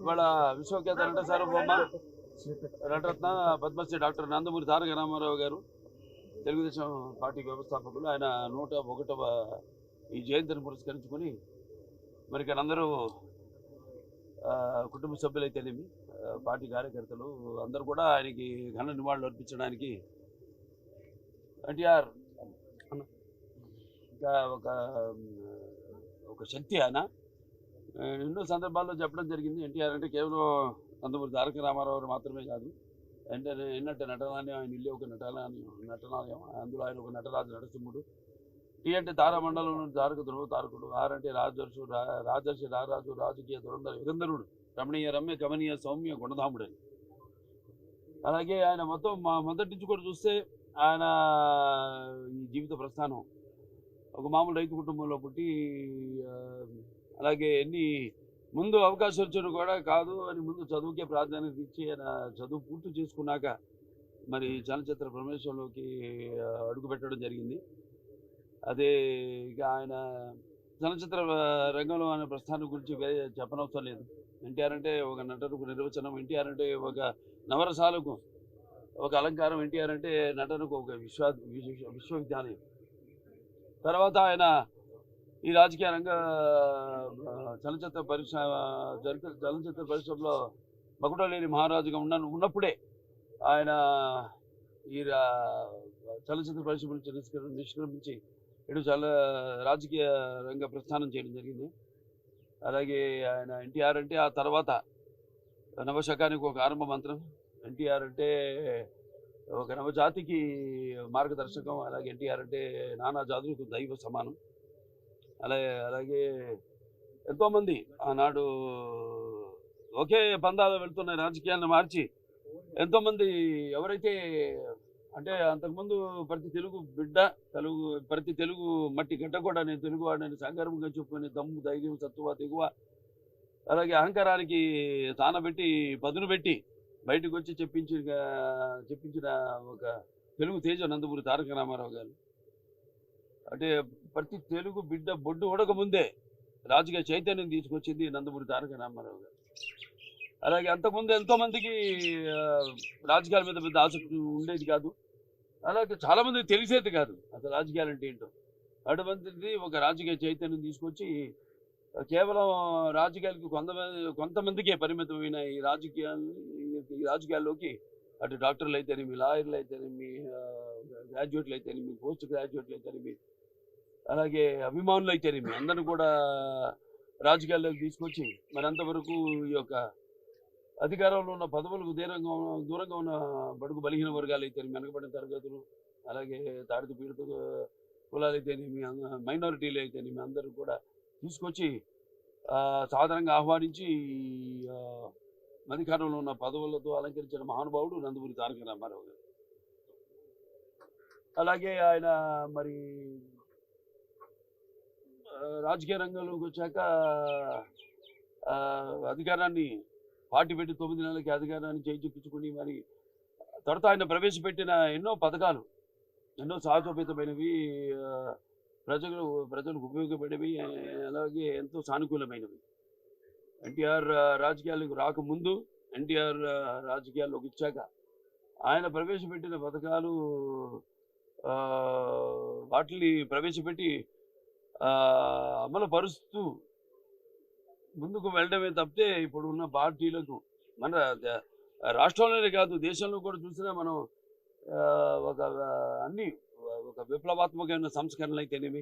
ఇవాళ విశ్వఖ్యాత నట సార్వభౌమ నటరత్న పద్మశ్రీ డాక్టర్ నందమూరి తారక రామారావు గారు తెలుగుదేశం పార్టీ వ్యవస్థాపకులు. ఆయన 101వ ఈ జయంతిని పురస్కరించుకొని మరి ఇక్కడ అందరూ కుటుంబ సభ్యులైతేనేమి పార్టీ కార్యకర్తలు అందరూ కూడా ఆయనకి ఘన నివాళులు అర్పించడానికి ఎన్టీఆర్ ఒక శక్తి. ఆయన ఎన్నో సందర్భాల్లో చెప్పడం జరిగింది. ఎన్టీఆర్ అంటే కేవలం నందమూరి తారక రామారావు మాత్రమే కాదు, అంటే ఎన్నట్టు నటనాలయం, ఆయన ఇల్లు ఒక నటనాలయం, అందులో ఆయన ఒక నటరాజు నరసింహుడు. టీ అంటే తారామండలంలో తారక ధ్రువ తారకుడు, ఆర్ అంటే రాజర్షి రారాజు, రాజకీయ దురంధర యుగంధరుడు, రమణీయ రమ్య కమనీయ సౌమ్య గుణధాముడు అని. అలాగే ఆయన మొదటి నుంచి కూడా చూస్తే ఆయన ఈ జీవిత ప్రస్థానం ఒక మామూలు రైతు కుటుంబంలో పుట్టి, అలాగే ముందు అవకాశం వచ్చినా కూడా కాదు అని ముందు చదువుకే ప్రాధాన్యత ఇచ్చి ఆయన చదువు పూర్తి చేసుకున్నాక మరి చలనచిత్ర ప్రవేశంలోకి అడుగుపెట్టడం జరిగింది. అదే ఇక ఆయన చలనచిత్ర రంగంలో ఆయన ప్రస్థానం గురించి వేరే చెప్పనవసరం లేదు. ఎన్టీఆర్ అంటే ఒక నటనకు నిర్వచనం, ఎన్టీఆర్ అంటే ఒక నవరసాలకు ఒక అలంకారం, ఎన్టీఆర్ అంటే నటనకు ఒక విశ్వవిద్యాలయం. తర్వాత ఆయన ఈ రాజకీయ రంగ చలనచిత్ర పరిశ్రమలో మకుటలేని మహారాజుగా ఉన్నప్పుడే ఆయన ఈ చలనచిత్ర పరిశ్రమ నుంచి నిష్క్రమించి ఇటు రాజకీయ రంగ ప్రస్థానం చేయడం జరిగింది. అలాగే ఆయన ఎన్టీఆర్ అంటే ఆ తర్వాత నవశకానికి ఒక ఆరంభ మంత్రం, ఎన్టీఆర్ అంటే ఒక నవజాతికి మార్గదర్శకం, అలాగే ఎన్టీఆర్ అంటే నానా జాతులకు దైవ సమానం. అలాగే ఎంతోమంది ఆనాడు ఒకే పందాలు వెళ్తున్న రాజకీయాలను మార్చి ఎంతోమంది ఎవరైతే అంటే అంతకుముందు ప్రతి తెలుగు మట్టి గడ్డ కూడా నేను తెలుగు వాడిని సంగర్వంగా చెప్పుకుని దమ్ము, ధైర్యం, సత్తువ, తెగువ, అలాగే అహంకారానికి తానబెట్టి పదును పెట్టి బయటకు వచ్చి చెప్పించిన ఒక తెలుగు తేజ నందమూరి తారక రామారావు గారు. అంటే ప్రతి తెలుగు బిడ్డ బొడ్డు ఉడక ముందే రాజకీయ చైతన్యం తీసుకొచ్చింది నందమూరి తారక రామారావు గారు. అలాగే అంతకుముందు ఎంతోమందికి రాజకీయాల మీద పెద్ద ఆసక్తి ఉండేది కాదు, అలాగే చాలామందికి తెలిసేది కాదు అసలు రాజకీయాలు అంటే ఏంటో. అటువంటిది ఒక రాజకీయ చైతన్యం తీసుకొచ్చి కేవలం రాజకీయాలకు కొంతమందికే పరిమితమైన ఈ రాజకీయాల్లోకి అటు డాక్టర్లు అయితేనేమి, లాయర్లు అయితేనేమి, గ్రాడ్యుయేట్లు అయితేనేమి, పోస్ట్ గ్రాడ్యుయేట్లు అయితేనేమి, అలాగే అభిమానులు అయితేనేమి అందరూ కూడా రాజకీయాల్లోకి తీసుకొచ్చి మరి అంతవరకు ఈ యొక్క అధికారంలో ఉన్న పదవులకు దూరంగా ఉన్న బడుగు బలహీన వర్గాలు అయితేనేమి, వెనకబడిన తరగతులు, అలాగే తాడిత పీడిత కులాలు అయితేనేమి, మైనారిటీలు అయితేనేమి అందరూ కూడా తీసుకొచ్చి సాధారణంగా ఆహ్వానించి అధికారంలో ఉన్న పదవులతో అలంకరించిన మహానుభావుడు నందమూరి తారక రామారావు గారు. అలాగే ఆయన మరి రాజకీయ రంగంలోకి వచ్చాక అధికారాన్ని పార్టీ పెట్టి 9 నెలలకి అధికారాన్ని చేయించుకుని మరి తర్వాత ఆయన ప్రవేశపెట్టిన ఎన్నో పథకాలు ఎన్నో సాహసోపేతమైనవి, ప్రజలకు ఉపయోగపడేవి, అలాగే ఎంతో సానుకూలమైనవి. ఎన్టీఆర్ రాజకీయాలకు రాకముందు, ఎన్టీఆర్ రాజకీయాల్లోకి వచ్చాక ఆయన ప్రవేశపెట్టిన పథకాలు వాటిని ప్రవేశపెట్టి అమలు పరుస్తూ ముందుకు వెళ్ళడమే తప్పితే ఇప్పుడు ఉన్న పార్టీలకు మన రాష్ట్రంలోనే కాదు దేశంలో కూడా చూసినా మనం ఒక విప్లవాత్మకమైన సంస్కరణలు అయితేనేమి,